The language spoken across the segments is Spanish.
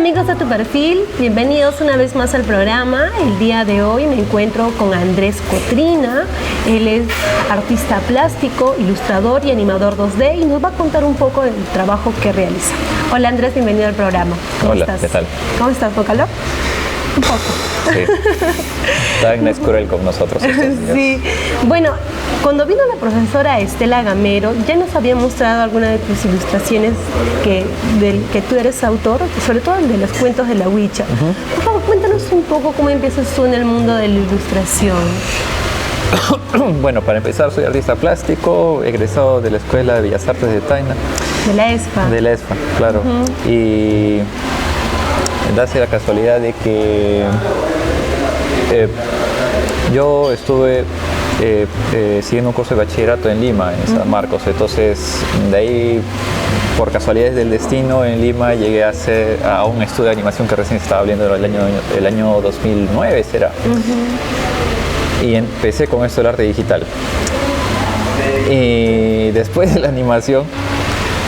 amigos de Tu Perfil, bienvenidos una vez más al programa. El día de hoy me encuentro con Andrés Cotrina. Él es artista plástico, ilustrador y animador 2D y nos va a contar un poco del trabajo que realiza. Hola Andrés, bienvenido al programa. ¿Cómo estás? ¿Qué tal? ¿Cómo estás? ¿Con calor? Un poco. Sí. Está en Escurel con nosotros. Sí. Bueno, cuando vino la profesora Estela Gamero, ya nos había mostrado algunas de tus ilustraciones que tú eres autor, sobre todo el de los cuentos de la Huicha. Por favor, cuéntanos un poco cómo empiezas tú en el mundo de la ilustración. Bueno, para empezar, soy artista plástico, egresado de la Escuela de Bellas Artes de Tacna. De la ESFA. De la ESFA, claro. Y da la casualidad de que yo estuve siguiendo un curso de bachillerato en Lima, en San Marcos. Entonces, de ahí, por casualidades del destino, en Lima llegué a un estudio de animación que recién se estaba abriendo el año 2009, será. Y empecé con esto del arte digital. Y después de la animación,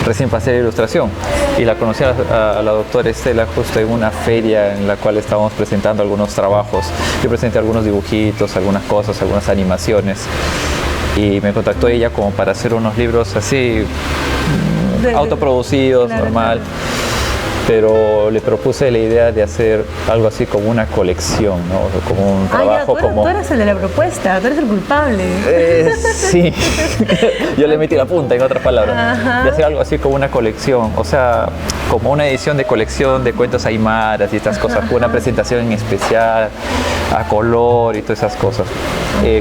recién pasé a la ilustración y la conocí a la doctora Estela justo en una feria en la cual estábamos presentando algunos trabajos. Yo presenté algunos dibujitos, algunas cosas, algunas animaciones y me contactó ella como para hacer unos libros así autoproducidos, claro, normal. Pero le propuse la idea de hacer algo así como una colección, ¿no? Como un trabajo tú eres el de la propuesta, tú eres el culpable. Sí, yo le metí la punta, en otras palabras. De hacer algo así como una colección, o sea, como una edición de colección de cuentos aymaras y estas cosas, con una presentación en especial, a color y todas esas cosas.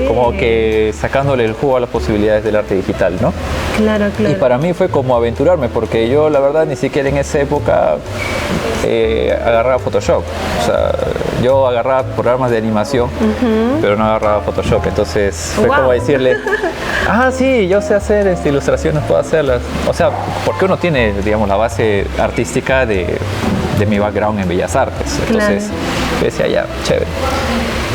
Como que sacándole el jugo a las posibilidades del arte digital, ¿no? Claro, claro. Y para mí fue como aventurarme, porque yo la verdad ni siquiera en esa época agarraba Photoshop. O sea, yo agarraba programas de animación, pero no agarraba Photoshop. Entonces fue como decirle, sí, yo sé hacer ilustraciones, puedo hacerlas. O sea, porque uno tiene, digamos, la base artística de mi background en Bellas Artes. Entonces, decía, ya, chévere.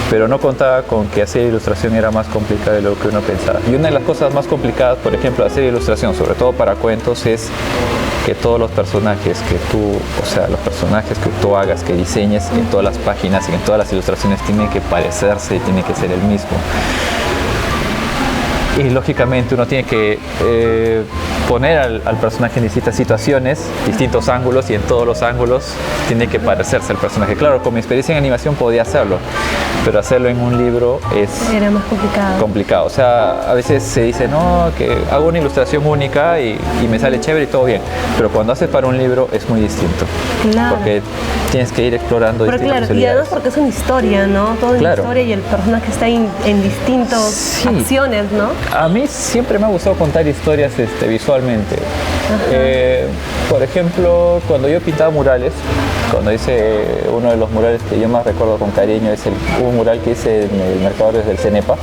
Pero no contaba con que hacer ilustración era más complicado de lo que uno pensaba. Y una de las cosas más complicadas, por ejemplo, de hacer ilustración, sobre todo para cuentos, es que todos los personajes que tú hagas, que diseñes en todas las páginas y en todas las ilustraciones tienen que parecerse y tiene que ser el mismo. Y lógicamente uno tiene que poner al personaje en distintas situaciones, distintos ángulos, y en todos los ángulos tiene que parecerse al personaje. Claro, con mi experiencia en animación podía hacerlo, pero hacerlo en un libro era más complicado. O sea, a veces se dice, no, que hago una ilustración única y me sale chévere y todo bien, pero cuando haces para un libro es muy distinto. Claro. Porque tienes que ir explorando distintas posibilidades. Y además porque es una historia, ¿no? Toda una historia y el personaje está en distintas acciones, ¿no? A mí siempre me ha gustado contar historias visualmente. Por ejemplo, cuando yo pintaba murales, cuando hice uno de los murales que yo más recuerdo con cariño es un mural que hice en el Mercadores del Cenepa.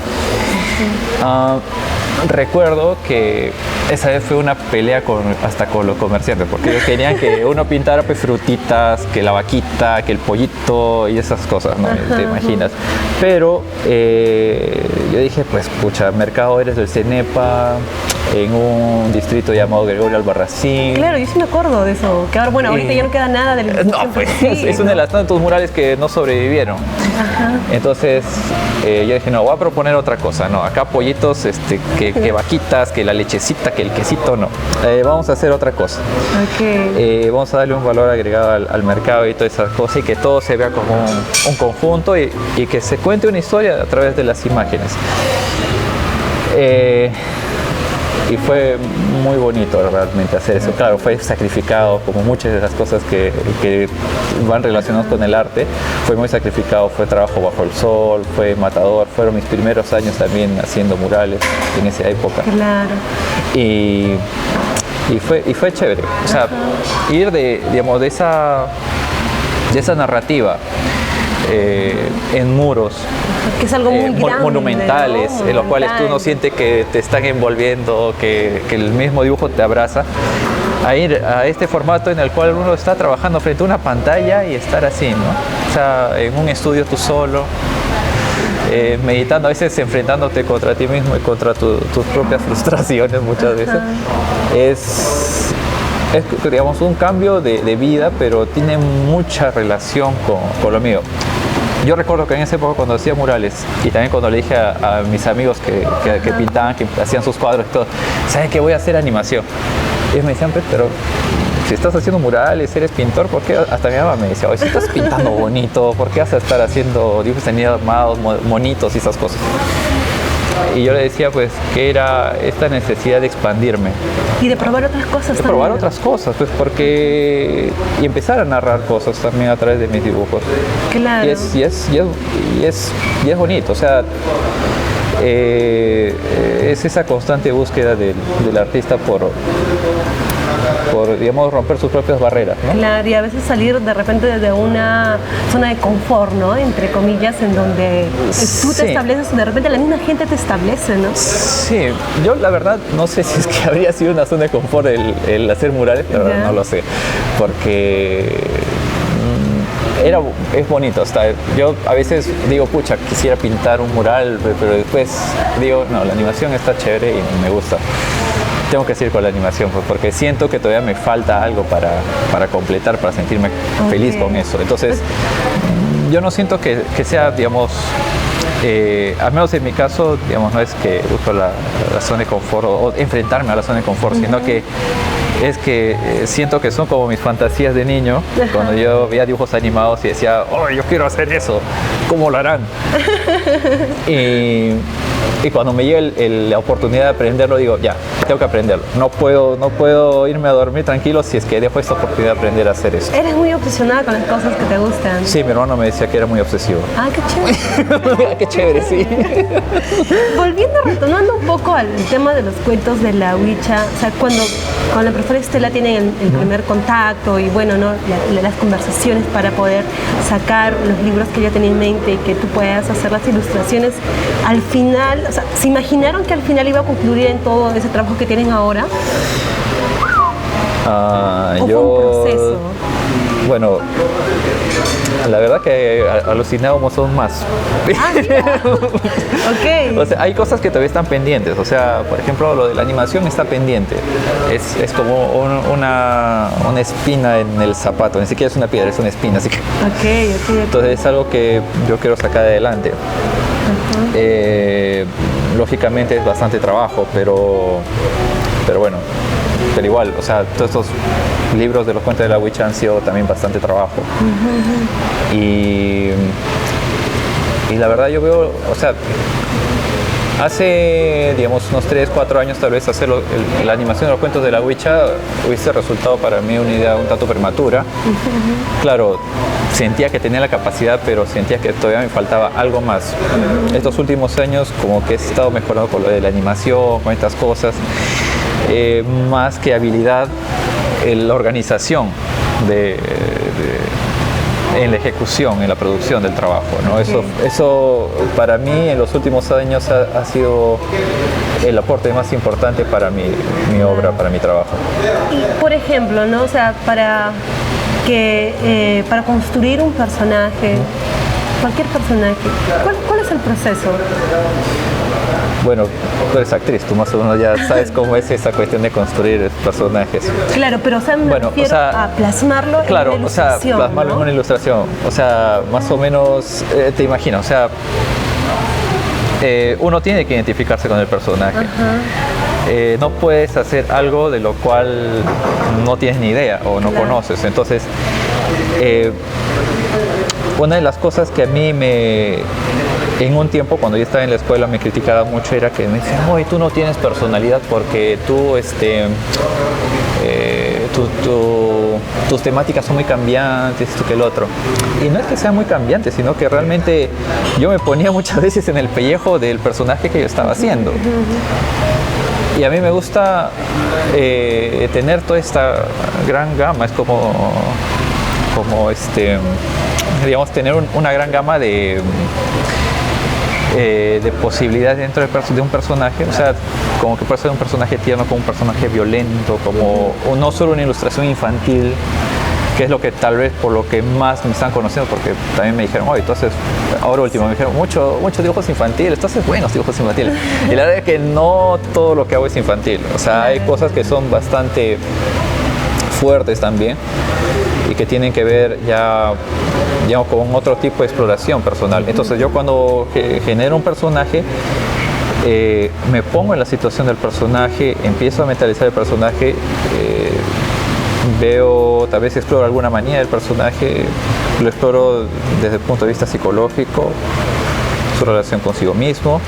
Recuerdo que esa vez fue una pelea hasta con los comerciantes, porque ellos querían que uno pintara frutitas, que la vaquita, que el pollito y esas cosas, ¿no? Te imaginas. Pero yo dije, pues pucha, Mercadores del Cenepa, en un distrito llamado Gregorio Albarracín. Claro, yo sí me acuerdo de eso, que ahora, bueno, ahorita ya no queda nada del... No, pues es uno de los tantos murales que no sobrevivieron. Entonces yo dije, no, voy a proponer otra cosa, no, acá pollitos, que vaquitas, que la lechecita, que el quesito, no. Vamos a hacer otra cosa. Vamos a darle un valor agregado al mercado y todas esas cosas, y que todo se vea como un conjunto y que se cuente una historia a través de las imágenes. Y fue muy bonito realmente hacer eso. Claro, fue sacrificado, como muchas de las cosas que van relacionadas con el arte. Fue muy sacrificado, fue trabajo bajo el sol, fue matador. Fueron mis primeros años también haciendo murales en esa época. Claro. Y fue chévere. O sea, ir de esa narrativa en muros, que es algo muy grande, monumentales, ¿no? En los cuales tú no sientes que te están envolviendo, que el mismo dibujo te abraza, a ir a este formato en el cual uno está trabajando frente a una pantalla y estar así, ¿no? O sea, en un estudio tú solo, meditando, a veces enfrentándote contra ti mismo y contra tus propias frustraciones muchas veces. es, digamos, un cambio de vida, pero tiene mucha relación con lo mío. Yo recuerdo que en esa época cuando hacía murales y también cuando le dije a mis amigos que pintaban, que hacían sus cuadros y todo, ¿sabes qué? Voy a hacer animación. Y ellos me decían, pero si estás haciendo murales, eres pintor, ¿por qué? Hasta mi mamá me decía, oye, si estás pintando bonito, ¿por qué vas a estar haciendo dibujos animados, monitos y esas cosas? Y yo le decía pues que era esta necesidad de expandirme. Y de probar otras cosas también. De probar otras cosas, pues porque... Y empezar a narrar cosas también a través de mis dibujos. Claro. Y es bonito, o sea... es esa constante búsqueda del artista por, digamos, romper sus propias barreras, ¿no? Claro, y a veces salir de repente de una zona de confort, ¿no? Entre comillas, en donde tú te estableces, de repente la misma gente te establece, ¿no? Sí, yo la verdad no sé si es que habría sido una zona de confort el hacer murales, la verdad no lo sé, porque... es bonito, hasta yo a veces digo, pucha, quisiera pintar un mural, pero después digo, no, la animación está chévere y me gusta. Tengo que seguir con la animación, pues, porque siento que todavía me falta algo para completar, para sentirme feliz con eso. Entonces, yo no siento que sea, digamos, al menos en mi caso, digamos, no es que busco la zona de confort o enfrentarme a la zona de confort, sino que es que siento que son como mis fantasías de niño, cuando yo veía dibujos animados y decía, oh, yo quiero hacer eso, ¿cómo lo harán? Y cuando me llega la oportunidad de aprenderlo, digo, ya, tengo que aprenderlo. No puedo irme a dormir tranquilo si es que dejo esta oportunidad de aprender a hacer eso. ¿Eres muy obsesionada con las cosas que te gustan? Sí, mi hermano me decía que era muy obsesivo. Ah, qué chévere. Qué chévere, sí. Retomando un poco al tema de los cuentos de la Huicha, o sea, cuando la profesora Estela tiene el primer contacto y bueno, ¿no? las conversaciones para poder sacar los libros que ella tenía en mente y que tú puedas hacer las ilustraciones, al final, o sea, ¿se imaginaron que al final iba a concluir en todo ese trabajo que tienen ahora? ¿O fue un proceso? Bueno, la verdad que alucinábamos aún más. Ah, mira. Ok. O sea, hay cosas que todavía están pendientes. O sea, por ejemplo, lo de la animación está pendiente. Es como una espina en el zapato. Ni siquiera es una piedra, es una espina. Así que... Ok. Entonces es algo que yo quiero sacar adelante. Lógicamente es bastante trabajo, pero bueno. Pero igual, o sea, todos estos libros de los cuentos de la Huicha han sido también bastante trabajo. Y la verdad yo veo, o sea, hace, digamos, unos 3, 4 años tal vez hacer la animación de los cuentos de la Huicha hubiese resultado para mí una idea un tanto prematura. Claro, sentía que tenía la capacidad, pero sentía que todavía me faltaba algo más. Estos últimos años como que he estado mejorando con lo de la animación, con estas cosas. Más que habilidad, la organización en la ejecución, en la producción del trabajo, ¿no? Eso para mí en los últimos años ha sido el aporte más importante para mi obra, para mi trabajo. Y por ejemplo, ¿no? O sea, para construir un personaje, cualquier personaje, ¿cuál es el proceso? Bueno, tú eres actriz, tú más o menos ya sabes cómo es esa cuestión de construir personajes. Claro, pero o sea, me refiero a plasmarlo en una ilustración. Claro, o sea, plasmarlo en una ilustración. O sea, más o menos, te imaginas, o sea, uno tiene que identificarse con el personaje. No puedes hacer algo de lo cual no tienes ni idea o no conoces. Entonces, una de las cosas que a mí en un tiempo cuando yo estaba en la escuela me criticaba mucho era que me decían, oye, tú no tienes personalidad porque tus temáticas son muy cambiantes, esto que el otro. Y no es que sean muy cambiantes, sino que realmente yo me ponía muchas veces en el pellejo del personaje que yo estaba haciendo. Y a mí me gusta tener toda esta gran gama, es como digamos, tener una gran gama de posibilidades dentro de un personaje, o sea, como que puede ser un personaje tierno, como un personaje violento, como no solo una ilustración infantil, que es lo que tal vez por lo que más me están conociendo, porque también me dijeron, oye, entonces, ahora último, me dijeron, muchos dibujos infantiles, entonces buenos dibujos infantiles. Y la verdad es que no todo lo que hago es infantil, o sea, hay cosas que son bastante fuertes también y que tienen que ver ya, digamos, con otro tipo de exploración personal. Entonces yo cuando genero un personaje, me pongo en la situación del personaje, empiezo a mentalizar el personaje, veo, tal vez exploro alguna manía del personaje, lo exploro desde el punto de vista psicológico, su relación consigo mismo,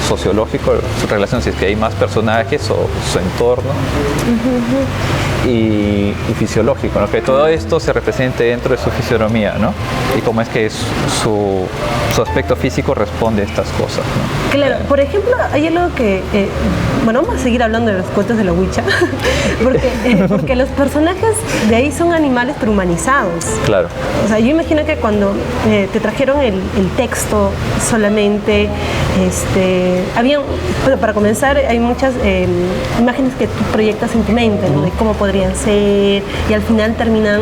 sociológico, su relación si es que hay más personajes o su entorno, y fisiológico, ¿no? Que todo esto se represente dentro de su fisionomía, ¿no? Y cómo es que su aspecto físico responde a estas cosas, ¿no? Claro, por ejemplo, hay algo que, bueno, vamos a seguir hablando de los cuentos de la Ouija, porque los personajes de ahí son animales pero humanizados. Claro. O sea, yo imagino que cuando te trajeron el texto solamente, habían, bueno, para comenzar, hay muchas imágenes que tú proyectas en tu mente, ¿no? De cómo podrían ser, y al final terminan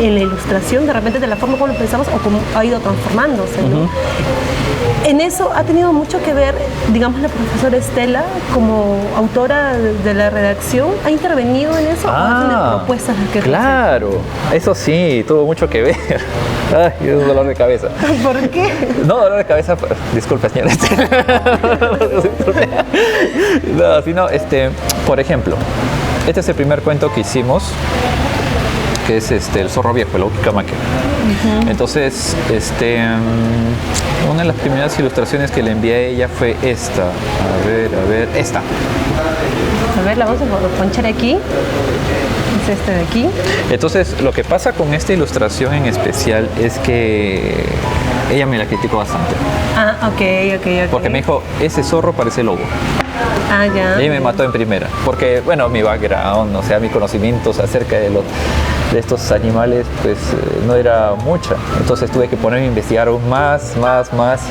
en la ilustración, de repente de la forma como lo pensamos o como ha ido transformándose, ¿no? En eso ha tenido mucho que ver, digamos, la profesora Estela, como autora de la redacción, ¿ha intervenido en eso? ¿O ha tenido propuestas que claro, eso sí, tuvo mucho que ver. Ay, es un dolor de cabeza. ¿Por qué? No, dolor de cabeza, disculpa, señora. No, sino, por ejemplo, este es el primer cuento que hicimos, que es El zorro viejo, el Ukikamake. Entonces, una de las primeras ilustraciones que le envié a ella fue esta. A ver, esta. A ver, la vamos a ponchar aquí. Es este de aquí. Entonces, lo que pasa con esta ilustración en especial es que ella me la criticó bastante. Ah, ok. Porque me dijo, ese zorro parece lobo. Ah, ya. Y ella me mató en primera. Porque, bueno, mi background, o sea, mis conocimientos acerca de estos animales, pues no era mucha. Entonces tuve que ponerme a investigar aún más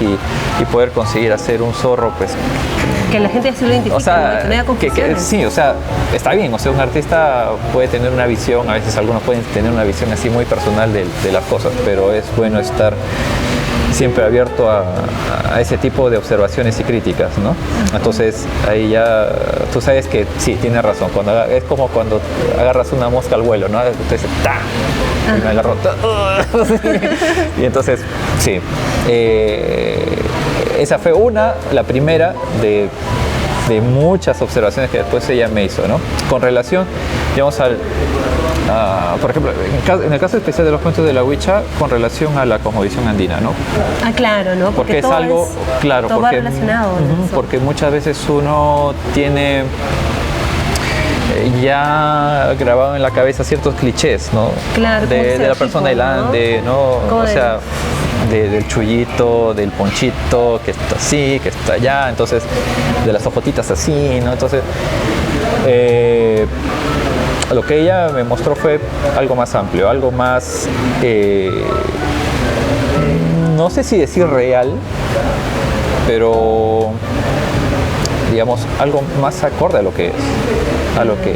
y poder conseguir hacer un zorro, pues... Que la gente así lo identifique, o sea, que no haya confusiones. sí, o sea, está bien, o sea, un artista puede tener una visión, a veces algunos pueden tener una visión así muy personal de las cosas, pero es bueno estar siempre abierto a ese tipo de observaciones y críticas, ¿no? Entonces ahí ya tú sabes que sí, tienes razón, es como cuando agarras una mosca al vuelo, ¿no? Entonces, ¡ta! Y me agarró, ¡ta! Y entonces, sí, esa fue la primera de muchas observaciones que después ella me hizo, ¿no? Con relación, digamos, por ejemplo, en el caso especial de los cuentos de la Ouija, con relación a la cosmovisión andina, ¿no? Ah, claro, ¿no? Porque es algo, claro, todo porque, relacionado. porque muchas veces uno tiene ya grabado en la cabeza ciertos clichés, ¿no? Claro, de la persona del Ande, ¿no? O sea, del chullito, del ponchito, que está así, que está allá, entonces, de las ojotitas así, ¿no? Entonces, lo que ella me mostró fue algo más amplio, algo más, no sé si decir real, pero digamos algo más acorde a lo que es. Okay.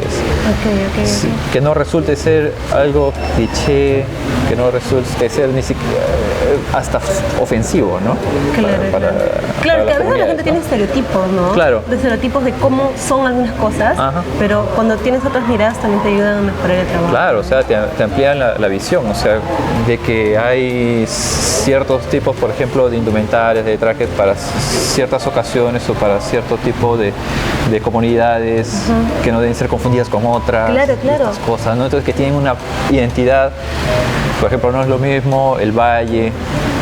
Sí, que no resulte ser algo cliché, que no resulte ser ni siquiera hasta ofensivo, ¿no? Claro, que a veces la gente tiene estereotipos, ¿no? Claro. De estereotipos de cómo son algunas cosas, pero cuando tienes otras miradas también te ayudan a mejorar el trabajo. Claro, o sea, te amplían la visión, o sea, de que hay ciertos tipos, por ejemplo, de indumentarias, de trajes para ciertas ocasiones o para cierto tipo de comunidades que no deben ser confundidas con otras. Claro. Estas cosas, ¿no? Entonces que tienen una identidad. Por ejemplo, no es lo mismo el valle,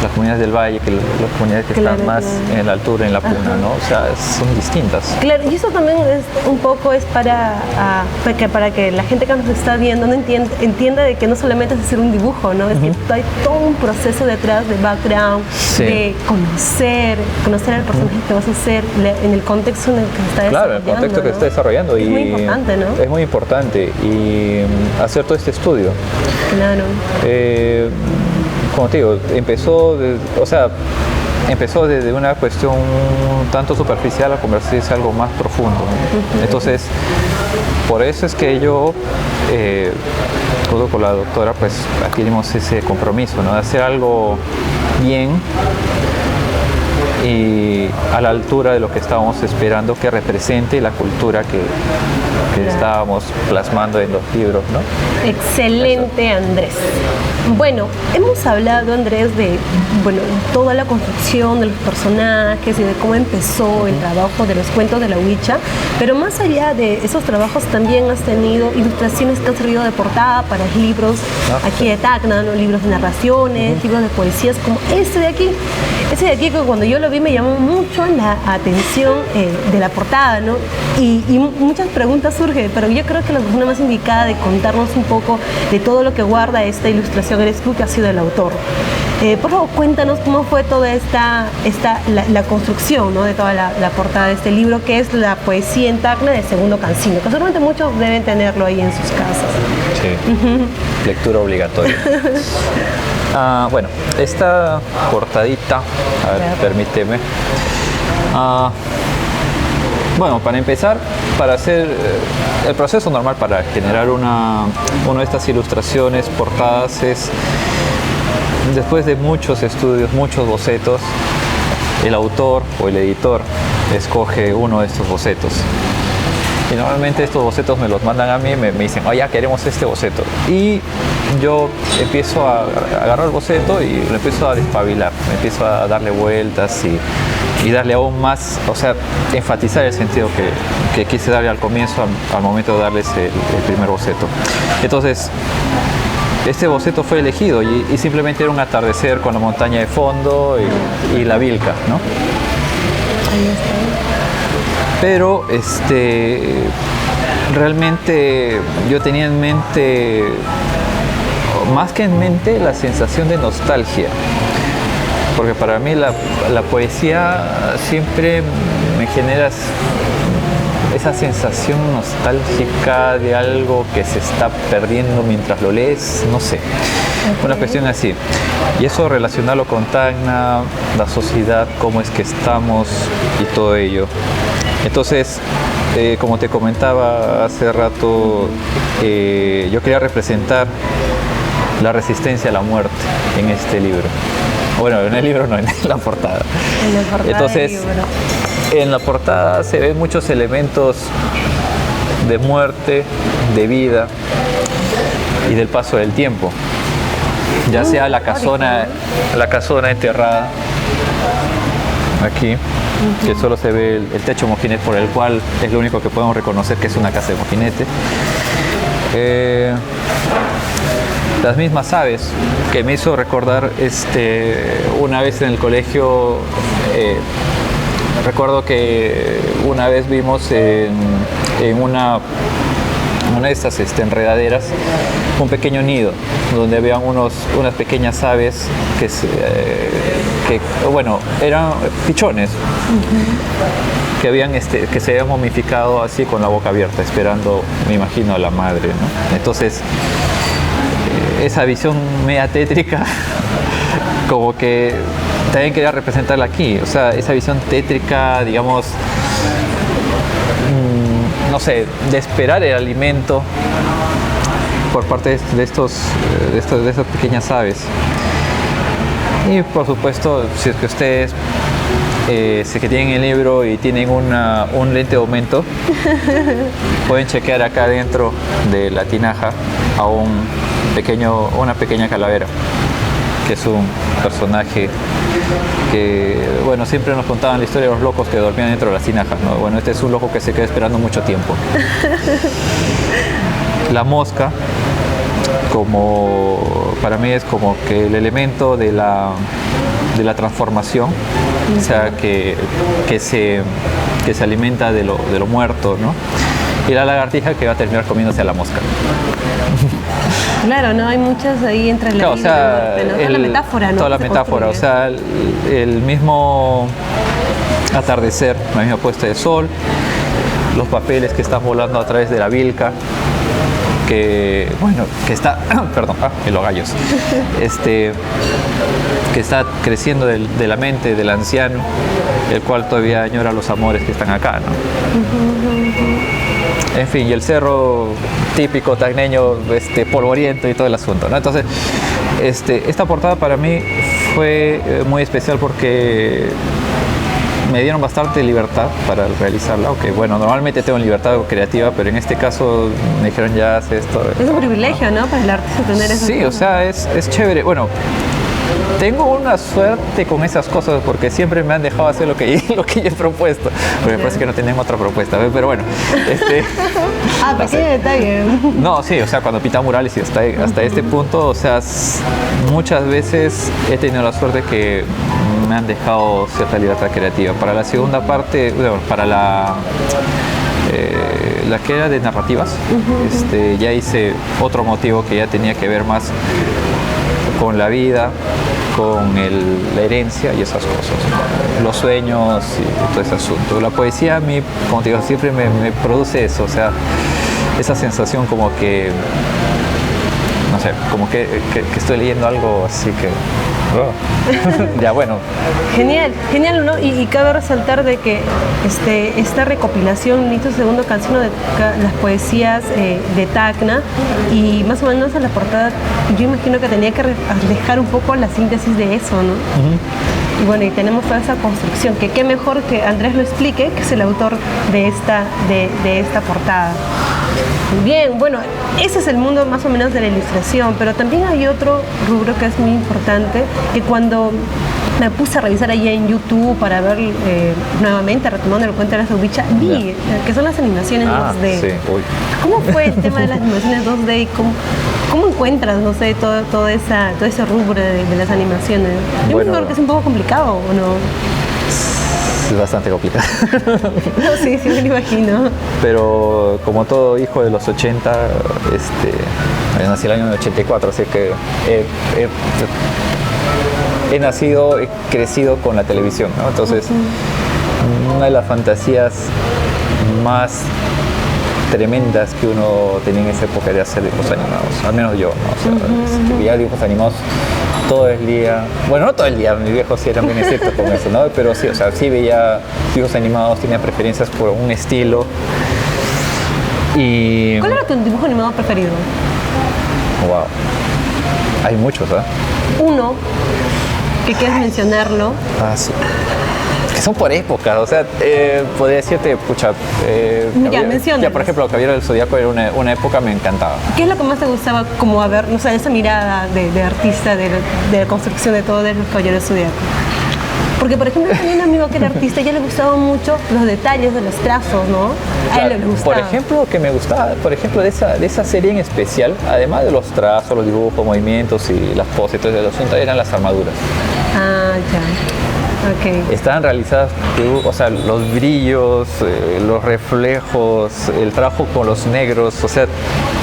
las comunidades del valle que las comunidades que están más en la altura, en la puna, ¿no? O sea, son distintas. Claro, y eso también es un poco para que la gente que nos está viendo no entienda de que no solamente es hacer un dibujo, ¿no? Es que hay todo un proceso detrás de background, de conocer al personaje que vas a hacer en el contexto en el que se está desarrollando. Claro, en el contexto que se está desarrollando. Es muy importante, ¿no? Es muy importante. Y hacer todo este estudio. Claro. Como te digo, empezó desde una cuestión tanto superficial a convertirse en algo más profundo. Entonces, por eso es que yo, junto con la doctora, pues adquirimos ese compromiso, ¿no? De hacer algo bien y a la altura de lo que estábamos esperando que represente la cultura que Claro. estábamos plasmando en los libros, ¿no? Excelente, Andrés. Bueno, hemos hablado, Andrés, de toda la construcción de los personajes y de cómo empezó el trabajo de los cuentos de la Huicha, pero más allá de esos trabajos también has tenido ilustraciones que han servido de portada para libros aquí de Tacna, ¿no? Libros de narraciones, libros de poesías, como este de aquí. Ese de aquí que cuando yo lo vi me llamó mucho la atención de la portada, ¿no? Y muchas preguntas surgen, pero yo creo que la persona más indicada de contarnos un poco de todo lo que guarda esta ilustración eres tú, que has sido el autor. Por favor, cuéntanos cómo fue toda la construcción, ¿no? De toda la portada de este libro, que es la poesía en Tacna de Segundo Cancino, que seguramente muchos deben tenerlo ahí en sus casas. Sí, lectura obligatoria. Bueno, esta portadita, a ver, permíteme. Bueno, para empezar, para hacer el proceso normal para generar una de estas ilustraciones, portadas, es después de muchos estudios, muchos bocetos, el autor o el editor escoge uno de estos bocetos. Y normalmente estos bocetos me los mandan a mí, me dicen, ya queremos este boceto. Y yo empiezo a agarrar el boceto y lo empiezo a despabilar, me empiezo a darle vueltas y darle aún más, o sea, enfatizar el sentido que quise darle al comienzo, al momento de darles el primer boceto. Entonces, este boceto fue elegido y simplemente era un atardecer con la montaña de fondo y la Vilca, ¿no? Ahí está. Pero realmente yo tenía en mente, más que en mente, la sensación de nostalgia. Porque para mí la poesía siempre me genera esa sensación nostálgica de algo que se está perdiendo mientras lo lees, no sé, una cuestión así. Y eso relacionarlo con Tacna, la sociedad, cómo es que estamos y todo ello. Entonces, como te comentaba hace rato, yo quería representar la resistencia a la muerte en este libro. Bueno, en el libro no, en la portada. En la portada. Entonces, del libro. En la portada se ven muchos elementos de muerte, de vida y del paso del tiempo. Ya sea la casona enterrada aquí, que solo se ve el techo mojinete, por el cual es lo único que podemos reconocer que es una casa de mojinete. Las mismas aves, que me hizo recordar una vez en el colegio, recuerdo que una vez vimos en una de estas enredaderas un pequeño nido donde habían unas pequeñas aves que eran pichones, que se habían momificado así con la boca abierta, esperando, me imagino, a la madre, ¿no? Entonces, esa visión media tétrica, como que también quería representarla aquí, o sea, esa visión tétrica, digamos, no sé, de esperar el alimento por parte de esas pequeñas aves. Y por supuesto, si es que ustedes si que tienen el libro y tienen un lente de aumento, pueden chequear acá dentro de la tinaja a una pequeña calavera, que es un personaje que, bueno, siempre nos contaban la historia de los locos que dormían dentro de las tinajas, ¿no? Bueno, este es un loco que se queda esperando mucho tiempo. La mosca, para mí es como que el elemento de la transformación, o sea, que se alimenta de lo muerto, ¿no? Y la lagartija que va a terminar comiéndose a la mosca. Claro, ¿no? Hay muchas ahí entre la vida y la muerte, ¿no? Toda la metáfora, ¿no? Toda la metáfora, o sea, el mismo atardecer, la misma puesta de sol, los papeles que están volando a través de la Vilca, que está, perdón, los gallos, que está creciendo de la mente del anciano, el cual todavía añora los amores que están acá, ¿no? En fin, y el cerro típico tacneño, polvoriento y todo el asunto, ¿no? Entonces, esta portada para mí fue muy especial porque me dieron bastante libertad para realizarla, aunque bueno, normalmente tengo libertad creativa, pero en este caso me dijeron ya haz esto. Es un privilegio, ¿no? Para el artista tener eso. Sí, o sea, es chévere. Bueno, tengo una suerte con esas cosas porque siempre me han dejado hacer lo que yo he propuesto. Porque me parece que no tienen otra propuesta, pero bueno. Pequeño detalle. No, sí, o sea, cuando pinta murales y hasta este punto, o sea, muchas veces he tenido la suerte que me han dejado cierta libertad creativa. Para la segunda parte, bueno, para la que era de narrativas, ya hice otro motivo que ya tenía que ver más con la vida, con la herencia y esas cosas, ¿no? Los sueños y todo ese asunto. La poesía a mí, como te digo, siempre me produce eso, o sea, esa sensación como que, no sé, como que estoy leyendo algo así que... ya, bueno. Genial, ¿no? Y cabe resaltar de que esta recopilación, esta segunda canción de las poesías de Tacna, y más o menos en la portada, yo imagino que tenía que reflejar un poco la síntesis de eso, ¿no? Y bueno, y tenemos toda esa construcción, que qué mejor que Andrés lo explique, que es el autor de esta portada. Bien, bueno, ese es el mundo más o menos de la ilustración, pero también hay otro rubro que es muy importante, que cuando me puse a revisar ahí en YouTube para ver nuevamente, retomando el cuento de la Saubicha, vi que son las animaciones 2D. Sí, uy. ¿Cómo fue el tema de las animaciones 2D y cómo encuentras, no sé, todo ese rubro de las animaciones? Yo me creo que es un poco complicado, ¿o no? Es bastante complicado. No, sí, me lo imagino. Pero como todo hijo de los 80, yo nací el año 84, así que he crecido con la televisión, ¿no? Entonces, una de las fantasías más tremendas que uno tenía en esa época era hacer dibujos animados, al menos yo, ¿no? O sea, veía dibujos animados todo el día, bueno, no todo el día, mis viejos sí eran bien estrictos con eso, ¿no? Pero sí, o sea, sí veía dibujos animados, tenía preferencias por un estilo. Y... ¿Cuál era tu dibujo animado preferido? Wow, hay muchos, ¿eh? Uno, que quieres mencionarlo. Sí. Que son por épocas, o sea, podría decirte, pucha, menciona. Por ejemplo, Caballero del Zodíaco era una época me encantaba. ¿Qué es lo que más te gustaba como a ver, no sé, esa mirada de artista, de la construcción de todo de los Caballeros del Zodíaco? Porque, por ejemplo, tenía un amigo que era artista y a él le gustaban mucho los detalles de los trazos, ¿no? A él le gustaba. Por ejemplo, que me gustaba, de esa serie en especial, además de los trazos, los dibujos, movimientos y las poses, todo el asunto, eran las armaduras. Ya. Okay. Estaban realizadas, o sea, los brillos, los reflejos, el trabajo con los negros, o sea,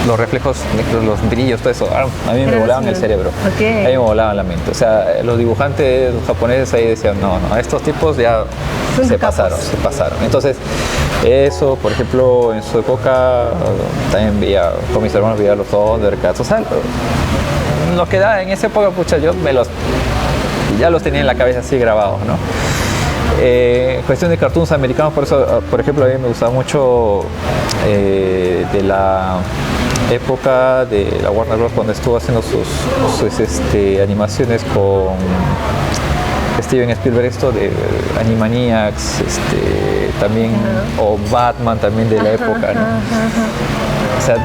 los reflejos negros, los brillos, todo eso, a mí me volaban el cerebro, a mí me volaban la mente. O sea, los dibujantes japoneses ahí decían, no, estos tipos ya se pasaron. Entonces, eso, por ejemplo, en su época, también veía, con mis hermanos veía los Thundercats, o sea, lo que da en esa época, pucha, yo ya los tenía en la cabeza así grabados, ¿no? Cuestión de cartoons americanos, por eso, por ejemplo, a mí me gustaba mucho de la época de la Warner Bros. Cuando estuvo haciendo sus animaciones con Steven Spielberg, esto de Animaniacs, también, o Batman también de la época, ¿no? O sea,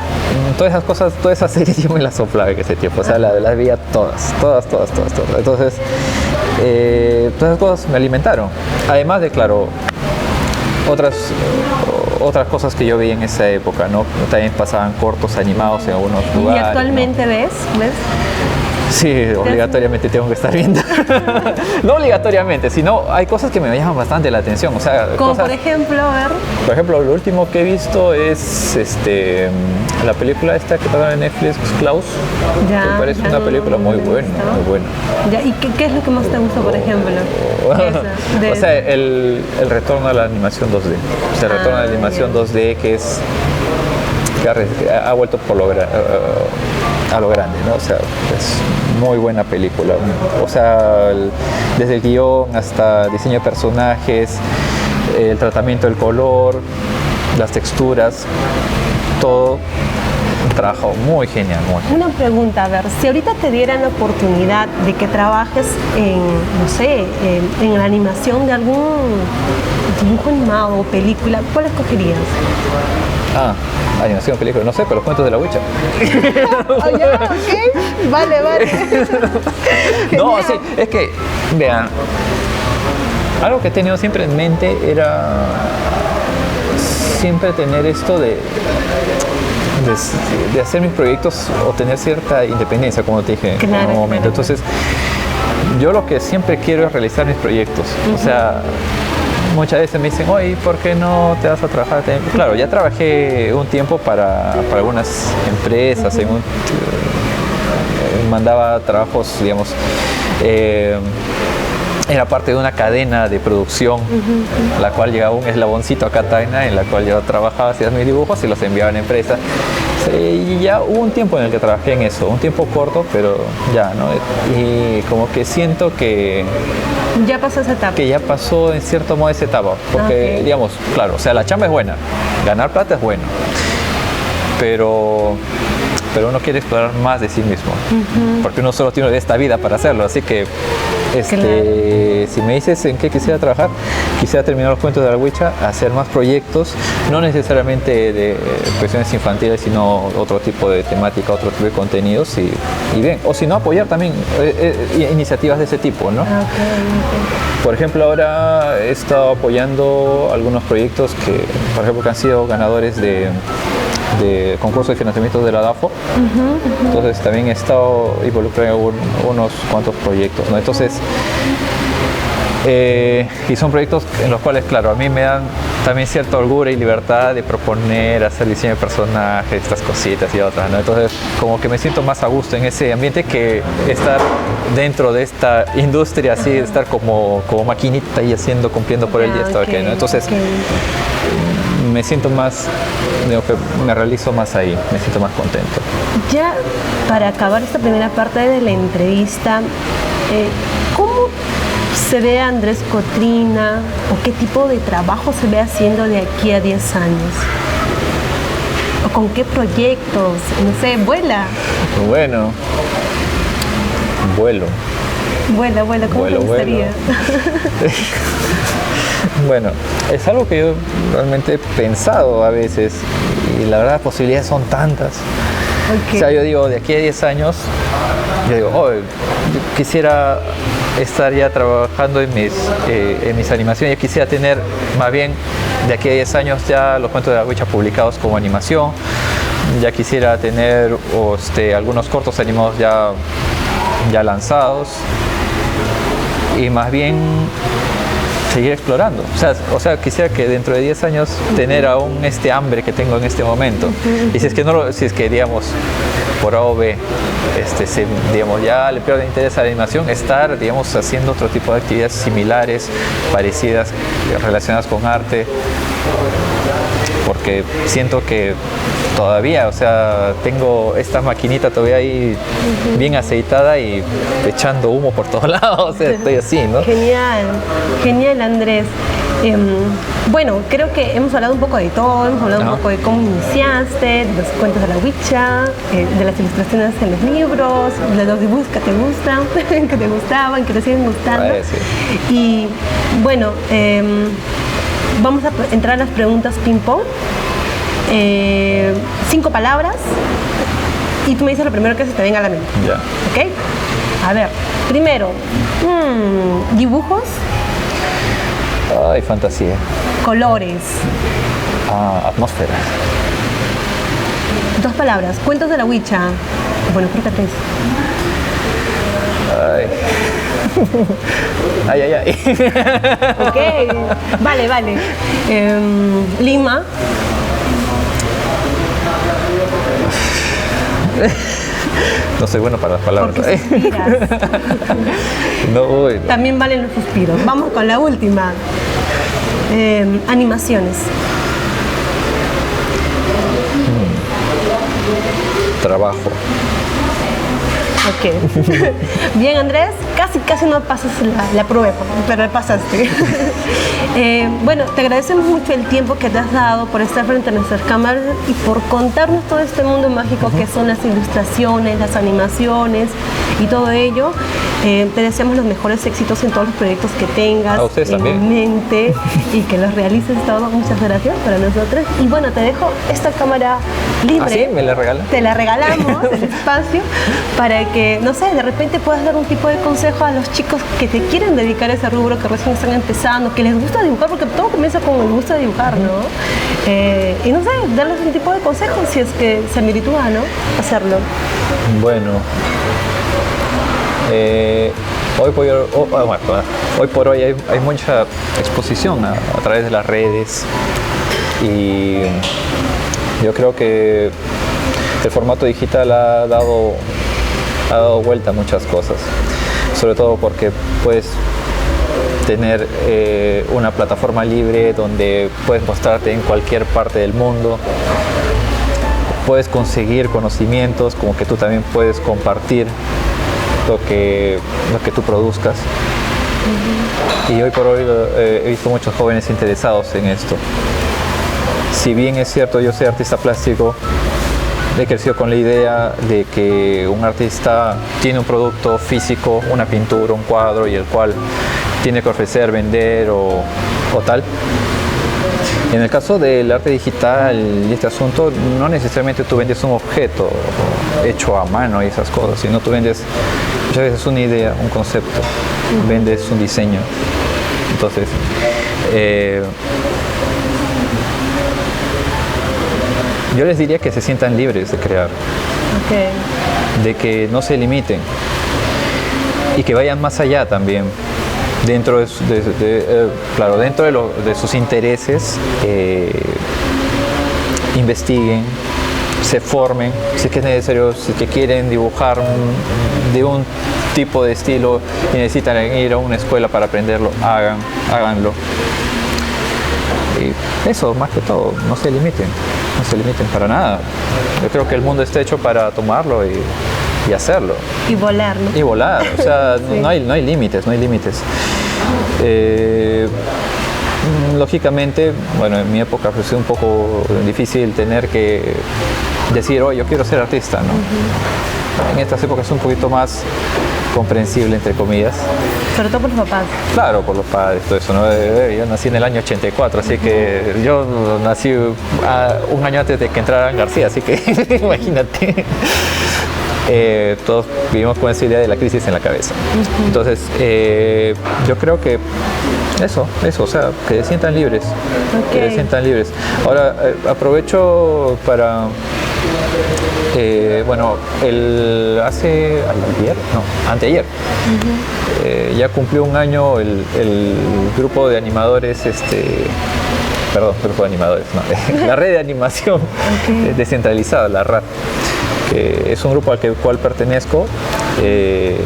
todas esas cosas, todas esas series yo me las soplaba en ese tiempo, o sea, las veía todas. Entonces, todas esas cosas me alimentaron. Además de, claro, otras cosas que yo veía en esa época, ¿no? También pasaban cortos animados en algunos lugares. ¿Y actualmente, ¿no? ¿Ves? Sí, obligatoriamente tengo que estar viendo. No obligatoriamente, sino hay cosas que me llaman bastante la atención. O sea, como por ejemplo, a ver. Por ejemplo, lo último que he visto es la película esta que está en Netflix, Klaus. Me parece una película muy buena. Ya, ¿y qué es lo que más te gusta, por ejemplo? O sea, el retorno a la animación 2D. O sea, el retorno a la animación 2D que ha vuelto a lo grande, ¿no? O sea, es muy buena película. O sea, desde el guión hasta diseño de personajes, el tratamiento del color, las texturas, todo un trabajo muy genial, muy genial. Una pregunta, a ver, si ahorita te dieran la oportunidad de que trabajes en, no sé, en la animación de algún dibujo animado o película, ¿cuál escogerías? Animación, película, no sé, pero los cuentos de la Huicha. Oh, ya, ok, vale. No, sí, es que, vean, algo que he tenido siempre en mente era siempre tener esto de hacer mis proyectos o tener cierta independencia, como te dije en un momento. Entonces, yo lo que siempre quiero es realizar mis proyectos. O sea, muchas veces me dicen, oye, ¿por qué no te vas a trabajar? Claro, ya trabajé un tiempo para algunas empresas, mandaba trabajos, digamos, era parte de una cadena de producción, la cual llegaba un eslaboncito a Cataina, en la cual yo trabajaba, hacía mis dibujos y los enviaba a la empresa. Y ya hubo un tiempo en el que trabajé en eso, un tiempo corto, pero ya, ¿no? Y como que siento que ya pasó esa etapa. Que ya pasó en cierto modo esa etapa, porque digamos, claro, o sea, la chamba es buena, ganar plata es bueno, pero uno quiere explorar más de sí mismo, porque uno solo tiene esta vida para hacerlo, así que si me dices en qué quisiera trabajar, quisiera terminar los cuentos de la Huicha, hacer más proyectos, no necesariamente de cuestiones infantiles, sino otro tipo de temática, otro tipo de contenidos y bien, o si no, apoyar también iniciativas de ese tipo, ¿no? Por ejemplo, ahora he estado apoyando algunos proyectos que, por ejemplo, que han sido ganadores de concurso de financiamiento de la DAFO. Entonces también he estado involucrado en unos cuantos proyectos, ¿no? Entonces, y son proyectos en los cuales, claro, a mí me dan también cierta holgura y libertad de proponer, hacer diseño de personajes, estas cositas y otras, ¿no? Entonces, como que me siento más a gusto en ese ambiente que estar dentro de esta industria, así, estar como maquinita y cumpliendo por el día, ¿no? Entonces, me siento más, digo, que me realizo más ahí, me siento más contento. Ya para acabar esta primera parte de la entrevista, ¿cómo se ve a Andrés Cotrina o qué tipo de trabajo se ve haciendo de aquí a 10 años? ¿O con qué proyectos? No sé, vuela. Bueno, vuelo. Vuela, ¿cómo te gustaría? Bueno, es algo que yo realmente he pensado a veces y la verdad las posibilidades son tantas. O sea, yo digo, de aquí a 10 años, yo digo, yo quisiera estar ya trabajando en mis animaciones, yo quisiera tener más bien de aquí a 10 años ya los cuentos de la Huicha publicados como animación, ya quisiera tener algunos cortos animados ya lanzados y más bien seguir explorando. O sea, quisiera que dentro de 10 años tener aún este hambre que tengo en este momento. Y si es que digamos, por A o B, digamos, ya le pierdo interés a la animación, estar, digamos, haciendo otro tipo de actividades similares, parecidas, relacionadas con arte, porque siento que todavía, o sea, tengo esta maquinita todavía ahí bien aceitada y echando humo por todos lados, o sea, estoy así, ¿no? Genial Andrés. Bueno, creo que hemos hablado un poco de todo, hemos hablado un poco de cómo iniciaste, de los cuentos de la Huicha, de las ilustraciones en los libros, de los dibujos que te gustan, que te gustaban, que te siguen gustando. Sí. Y bueno, vamos a entrar a las preguntas ping-pong. 5 palabras y tú me dices lo primero que se te venga a la mente. Ya. ¿Ok? A ver, primero, dibujos. Ay, fantasía. Colores. Atmósfera. 2 palabras, cuentos de la Huicha. Bueno, creo que 3. Ay. Ok, vale. Lima. No soy bueno para las palabras. Porque suspiras. No. También valen los suspiros. Vamos con la última. Animaciones. Trabajo. Ok. Bien, Andrés, casi no pasas la prueba, pero pasaste. Bueno, te agradecemos mucho el tiempo que te has dado por estar frente a nuestras cámaras y por contarnos todo este mundo mágico que son las ilustraciones, las animaciones y todo ello. Te deseamos los mejores éxitos en todos los proyectos que tengas en mente y que los realices todos. Muchas gracias para nosotros. Y bueno, te dejo esta cámara libre. ¿Ah, sí? ¿Me la regalan? Te la regalamos, el espacio, para que, no sé, de repente puedas dar un tipo de consejo a los chicos que te quieren dedicar a ese rubro, que recién están empezando, que les gusta dibujar, porque todo comienza con el gusto de dibujar, ¿no? Y no sé, darles un tipo de consejo si es que se meritúa, ¿no? Hacerlo. Bueno. Hoy por hoy hay mucha exposición a través de las redes y yo creo que el formato digital ha dado vuelta a muchas cosas, sobre todo porque puedes tener una plataforma libre donde puedes mostrarte en cualquier parte del mundo, puedes conseguir conocimientos, como que tú también puedes compartir lo que tú produzcas. Y hoy por hoy he visto muchos jóvenes interesados en esto. Si bien es cierto, yo soy artista plástico, he crecido con la idea de que un artista tiene un producto físico, una pintura, un cuadro, y el cual tiene que ofrecer, vender o tal. En el caso del arte digital y este asunto, no necesariamente tú vendes un objeto hecho a mano y esas cosas, sino tú vendes muchas veces una idea, un concepto, vendes un diseño. Entonces, yo les diría que se sientan libres de crear, de que no se limiten y que vayan más allá también. Dentro de sus intereses, investiguen, se formen, si es que es necesario, si es que quieren dibujar de un tipo de estilo y necesitan ir a una escuela para aprenderlo, háganlo. Y eso, más que todo, no se limiten para nada. Yo creo que el mundo está hecho para tomarlo y hacerlo. Y volar, ¿no? Y volar, o sea, sí. no hay límites. Lógicamente, bueno, en mi época fue un poco difícil tener que decir, oh, yo quiero ser artista, ¿no? En estas épocas es un poquito más comprensible, entre comillas. Sobre todo por los papás. Claro, por los padres, todo eso, ¿no? Yo nací en el año 84, así que yo nací un año antes de que entrara García, así que imagínate. Todos vivimos con esa idea de la crisis en la cabeza. Entonces, yo creo que eso, o sea, que se sientan libres. Que se sientan libres. Ahora, aprovecho para... bueno, anteayer, ya cumplió un año el grupo de animadores, la red de animación descentralizada, la RAD. Es un grupo al cual pertenezco, que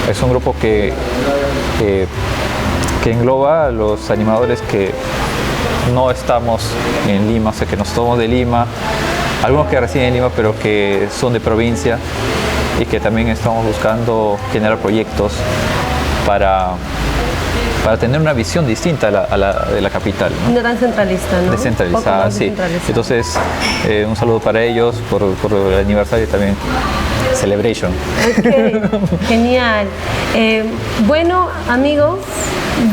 es un grupo que engloba a los animadores que no estamos en Lima, o sea, que no somos de Lima, algunos que residen en Lima pero que son de provincia, y que también estamos buscando generar proyectos para tener una visión distinta a la de la capital, ¿no? No tan centralista, ¿no? Descentralizada, sí. Entonces, un saludo para ellos por el aniversario también. Celebration. Genial. Bueno, amigos,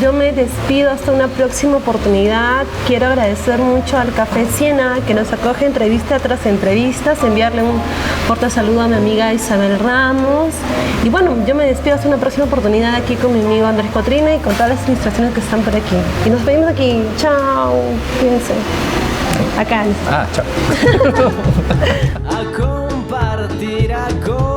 yo me despido hasta una próxima oportunidad. Quiero agradecer mucho al Café Siena, que nos acoge entrevista tras entrevistas, enviarle un fuerte saludo a mi amiga Isabel Ramos. Y bueno, yo me despido hasta una próxima oportunidad aquí con mi amigo Andrés Cotrina y con todas las ilustraciones que están por aquí. Y nos vemos aquí. Chao. Cuídense. Acá. Chao. A compartir, a compartir.